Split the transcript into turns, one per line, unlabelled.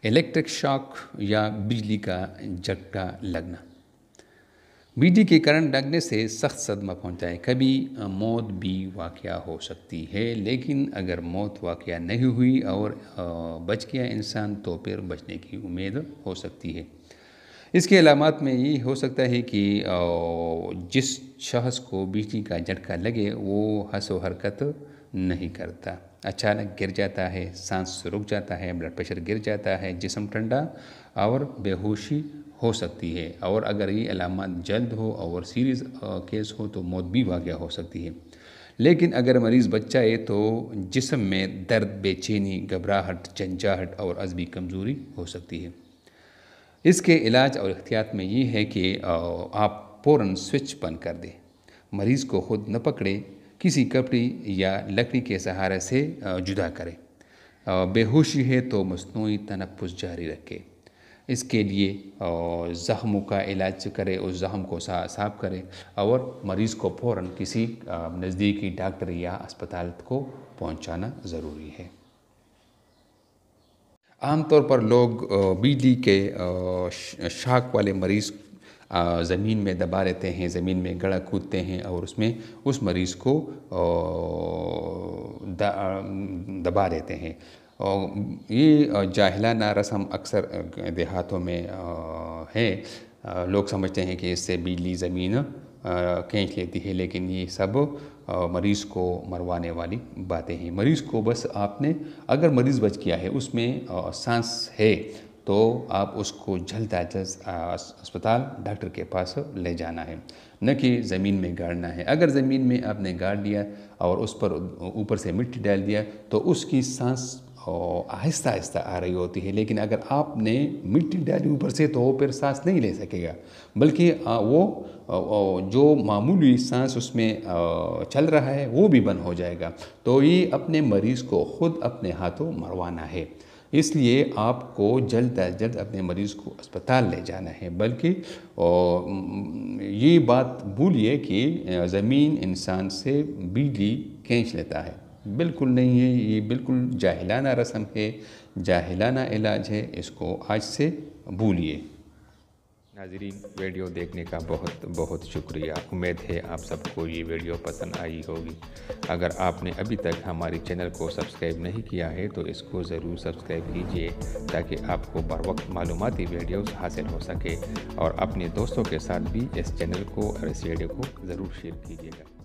Electric shock या बिजली का झटका लगना। बिजली के करंट लगने से सख्त सदमा पहुंचा है। कभी मौत भी वाक़या हो सकती है, लेकिन अगर मौत वाक़या नहीं हुई और बच गया इंसान तो फिर बचने की उम्मीद हो सकती है। इसके अलामात में ये हो सकता है कि जिस शख्स को बिजली का झटका लगे वो हंसो हरकत नहीं करता, अचानक गिर जाता है, सांस रुक जाता है, ब्लड प्रेशर गिर जाता है, जिस्म ठंडा और बेहोशी हो सकती है। और अगर ये अलामत जल्द हो और सीरियस केस हो तो मौत भी वाक़या हो सकती है। लेकिन अगर मरीज़ बच जाए तो जिस्म में दर्द, बेचैनी, घबराहट, झंझाहट और अज़बी कमज़ोरी हो सकती है। इसके इलाज और एहतियात में ये है कि आप फ़ौरन स्विच बंद कर दें, मरीज़ को ख़ुद न पकड़े, किसी कपड़े या लकड़ी के सहारे से जुदा करें। बेहोशी है तो मसनूई तनफ़ुस जारी रखें। इसके लिए ज़ख्मों का इलाज करें, उस ज़ख्म को साफ़ करें और मरीज़ को फ़ौरन किसी नज़दीकी डॉक्टर या अस्पताल को पहुंचाना ज़रूरी है। आम तौर पर लोग बिजली के शॉक वाले मरीज़ ज़मीन में दबा लेते हैं, ज़मीन में गड़ा कूदते हैं और उसमें उस मरीज़ को दबा देते हैं। ये जाहिलाना रस्म अक्सर देहातों में है। लोग समझते हैं कि इससे बिजली ज़मीन खींच लेती है, लेकिन ये सब मरीज़ को मरवाने वाली बातें हैं। मरीज़ को बस आपने, अगर मरीज़ बच गया है, उसमें सांस है, तो आप उसको जल्द अज जल्द अस्पताल डॉक्टर के पास ले जाना है, न कि ज़मीन में गाड़ना है। अगर ज़मीन में आपने गाड़ दिया और उस पर ऊपर से मिट्टी डाल दिया तो उसकी सांस आहिस्ता आहिस्ता आ रही होती है, लेकिन अगर आपने मिट्टी डाली ऊपर से तो वो फिर सांस नहीं ले सकेगा, बल्कि वो जो मामूली सांस उसमें चल रहा है वो भी बंद हो जाएगा। तो ये अपने मरीज़ को ख़ुद अपने हाथों मरवाना है। इसलिए आपको जल्द अज जल्द अपने मरीज़ को अस्पताल ले जाना है। बल्कि ये बात भूलिए कि ज़मीन इंसान से बिजली खींच लेता है, बिल्कुल नहीं है। ये बिल्कुल जाहिलाना रस्म है, जाहिलाना इलाज है, इसको आज से भूलिए। नाज़रीन, वीडियो देखने का बहुत बहुत शुक्रिया। उम्मीद है आप सबको ये वीडियो पसंद आई होगी। अगर आपने अभी तक हमारी चैनल को सब्सक्राइब नहीं किया है तो इसको ज़रूर सब्सक्राइब कीजिए, ताकि आपको बर वक्त मालूमाती वीडियोस हासिल हो सके। और अपने दोस्तों के साथ भी इस चैनल को और इस वीडियो को ज़रूर शेयर कीजिएगा।